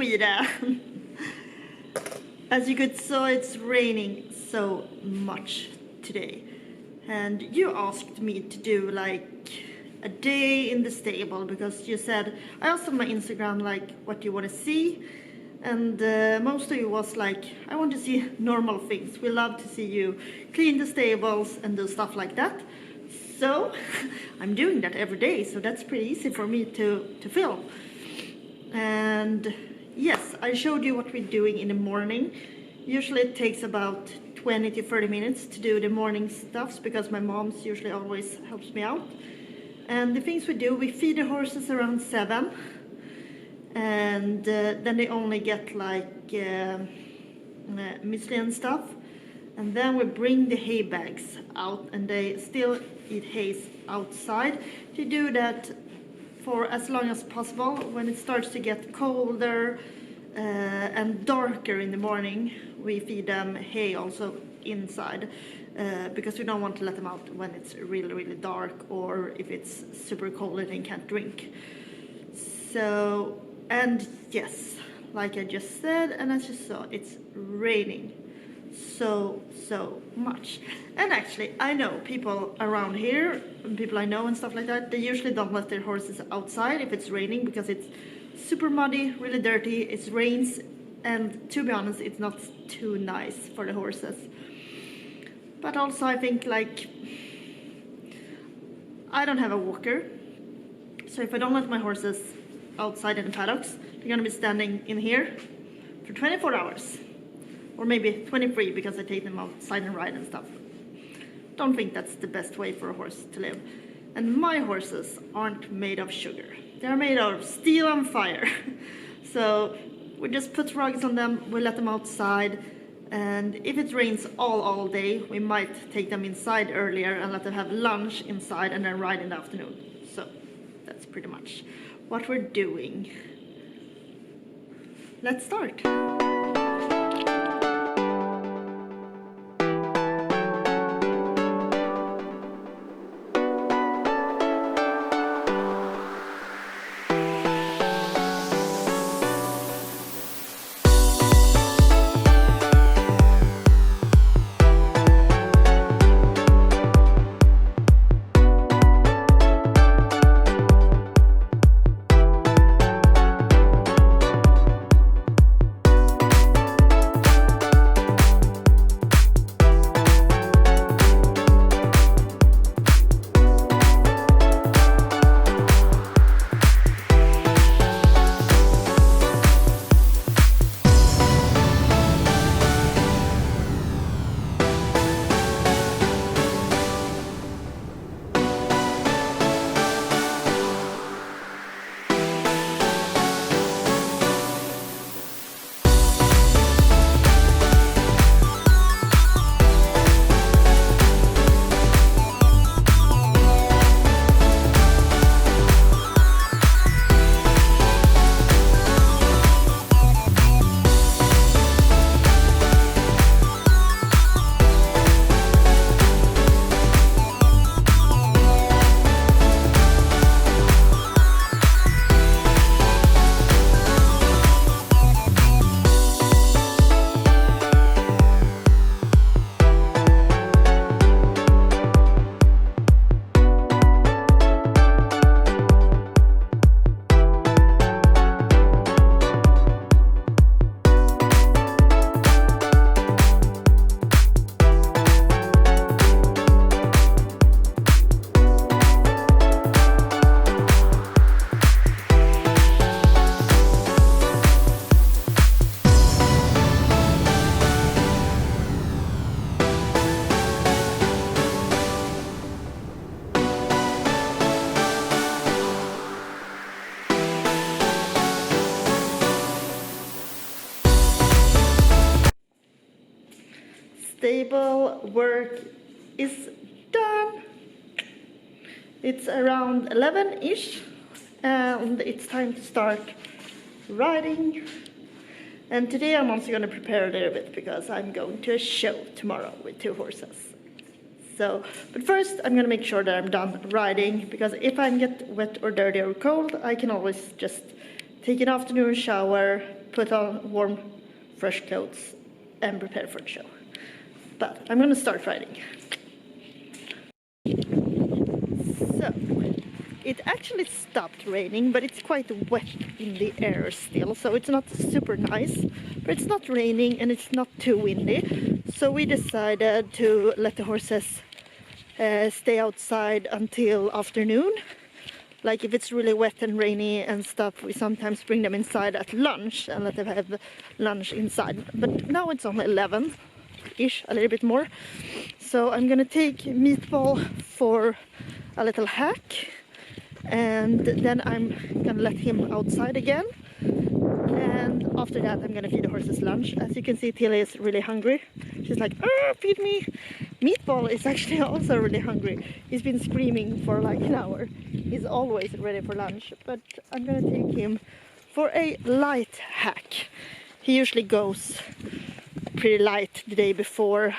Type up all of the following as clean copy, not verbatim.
Sweden. As you could see, it's raining so much today. And you asked me to do like a day in the stable because you said, I asked on my Instagram like what you want to see. And most of you was like, I want to see normal things. We love to see you clean the stables and do stuff like that. So I'm doing that every day, so that's pretty easy for me to film. And yes, I showed you what we're doing in the morning. Usually it takes about 20 to 30 minutes to do the morning stuffs because my mom's usually always helps me out. And the things we do, we feed the horses around 7. And then they only get like muesli and stuff. And then we bring the hay bags out and they still eat hay outside. To do that for as long as possible. When it starts to get colder and darker in the morning, we feed them hay also inside because we don't want to let them out when it's really, really dark or if it's super cold and they can't drink. So, and yes, like I just said, and as you saw, it's raining so much. And actually, I know people around here, people I know and stuff like that, they usually don't let their horses outside if it's raining because it's super muddy, really dirty, it rains, and to be honest, it's not too nice for the horses. But also I think like, I don't have a walker, so if I don't let my horses outside in the paddocks, they're gonna be standing in here for 24 hours. Or maybe 23 because I take them outside and ride and stuff. Don't think that's the best way for a horse to live. And my horses aren't made of sugar. They're made of steel and fire. So we just put rugs on them, we let them outside. And if it rains all day, we might take them inside earlier and let them have lunch inside and then ride in the afternoon. So that's pretty much what we're doing. Let's start. Stable work is done. It's around 11-ish and it's time to start riding. And today I'm also going to prepare a little bit because I'm going to a show tomorrow with 2 horses. So, but first I'm going to make sure that I'm done riding because if I get wet or dirty or cold, I can always just take an afternoon shower put on warm, fresh clothes and prepare for the show. But I'm gonna start riding. So, it actually stopped raining, but it's quite wet in the air still, so it's not super nice. But it's not raining and it's not too windy, so we decided to let the horses stay outside until afternoon. Like if it's really wet and rainy and stuff, we sometimes bring them inside at lunch and let them have lunch inside. But now it's only 11-ish, a little bit more. So I'm gonna take Meatball for a little hack, and then I'm gonna let him outside again. And after that I'm gonna feed the horses lunch. As you can see, Tilly is really hungry. She's like, feed me! Meatball is actually also really hungry. He's been screaming for like an hour. He's always ready for lunch, but I'm gonna take him for a light hack. He usually goes pretty light the day before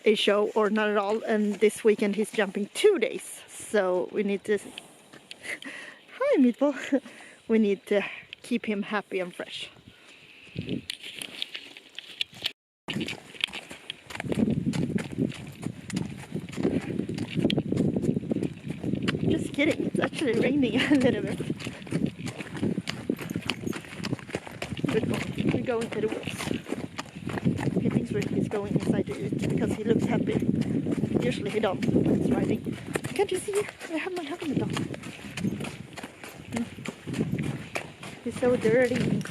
a show or not at all, and this weekend he's jumping 2 days, so we need to hi Meatball. We need to keep him happy and fresh. Just kidding, it's actually raining a little bit. We're going to the woods. He thinks he's going inside to eat because he looks happy. Usually he don't when he's riding. Can't you see? I have my helmet on. He's so dirty.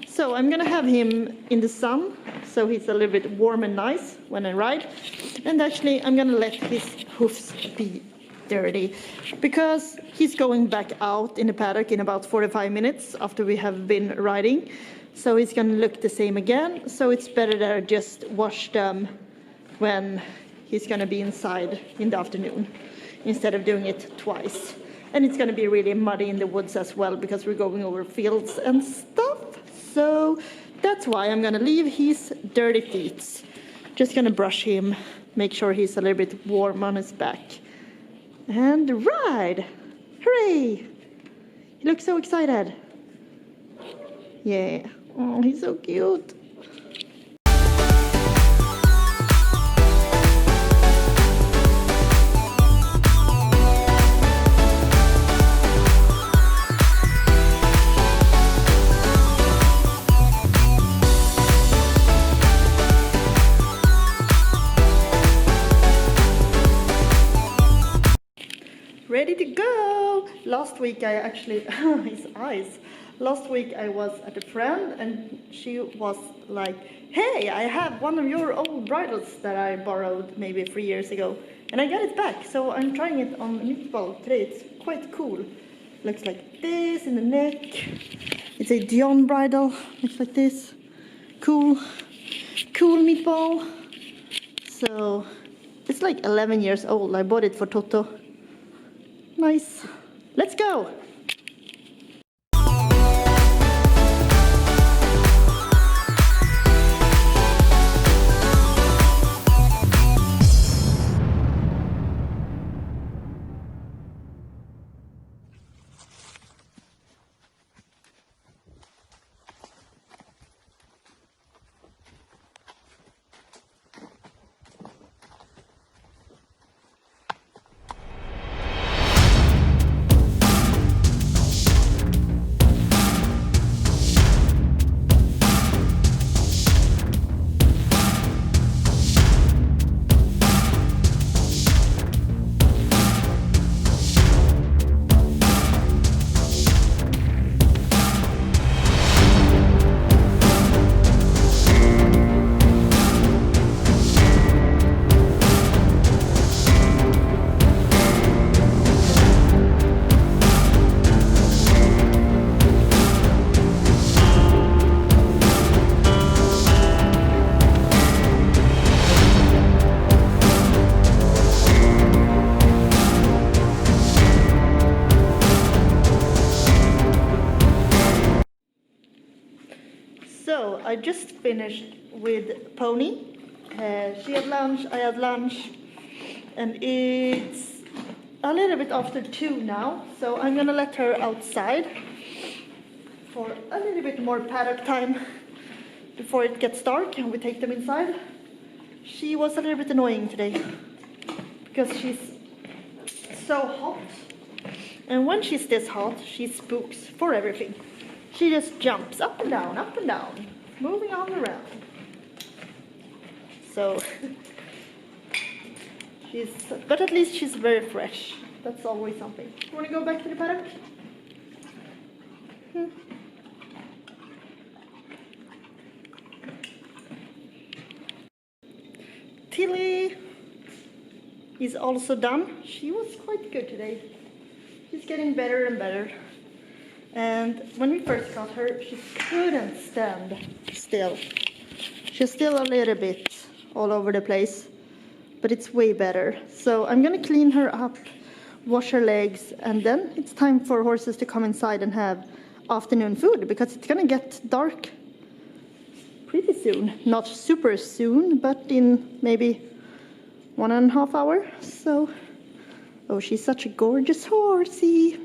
So I'm gonna have him in the sun, so he's a little bit warm and nice when I ride. And actually I'm gonna let his hoofs be dirty, because he's going back out in the paddock in about 45 minutes after we have been riding. So it's gonna look the same again, so it's better that I just wash them when he's gonna be inside in the afternoon, instead of doing it twice. And it's gonna be really muddy in the woods as well, because we're going over fields and stuff. So that's why I'm gonna leave his dirty feet. Just gonna brush him, make sure he's a little bit warm on his back. And ride! Hooray! He looks so excited. Yeah. Oh, he's so cute. Ready to go! Last week I actually, his eyes. Last week I was at a friend and she was like, hey, I have one of your old bridles that I borrowed maybe 3 years ago. And I got it back, so I'm trying it on Meatball today. It's quite cool. Looks like this in the neck. It's a Dion bridle, looks like this. Cool, cool Meatball. So, it's like 11 years old. I bought it for Toto. Nice. Let's go! So I just finished with Pony, She had lunch, I had lunch, and it's a little bit after 2 now, so I'm gonna let her outside for a little bit more paddock time before it gets dark and we take them inside. She was a little bit annoying today because she's so hot, and when she's this hot she spooks for everything. She just jumps up and down, moving all around. So but at least she's very fresh. That's always something. You want to go back to the paddock? Tilly is also done. She was quite good today. She's getting better and better. And when we first got her, she couldn't stand still. She's still a little bit all over the place, but it's way better. So I'm gonna clean her up, wash her legs, and then it's time for horses to come inside and have afternoon food, because it's gonna get dark pretty soon. Not super soon, but in maybe 1.5 hours. So, oh, she's such a gorgeous horsey.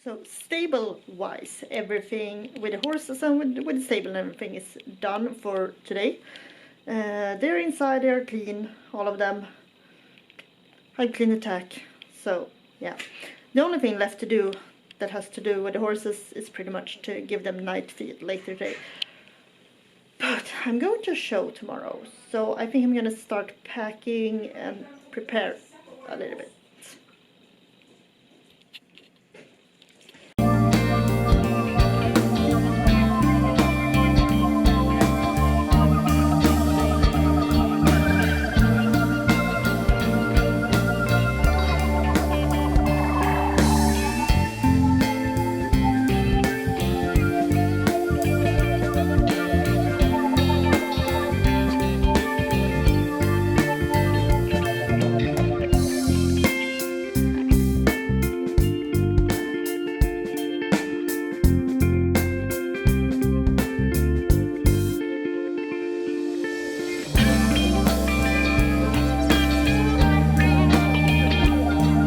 So stable-wise, everything with the horses and with the stable and everything is done for today. They're inside, they're clean, all of them. I clean the tack, so yeah. The only thing left to do that has to do with the horses is pretty much to give them night feed later today. But I'm going to a show tomorrow, so I think I'm gonna start packing and prepare a little bit.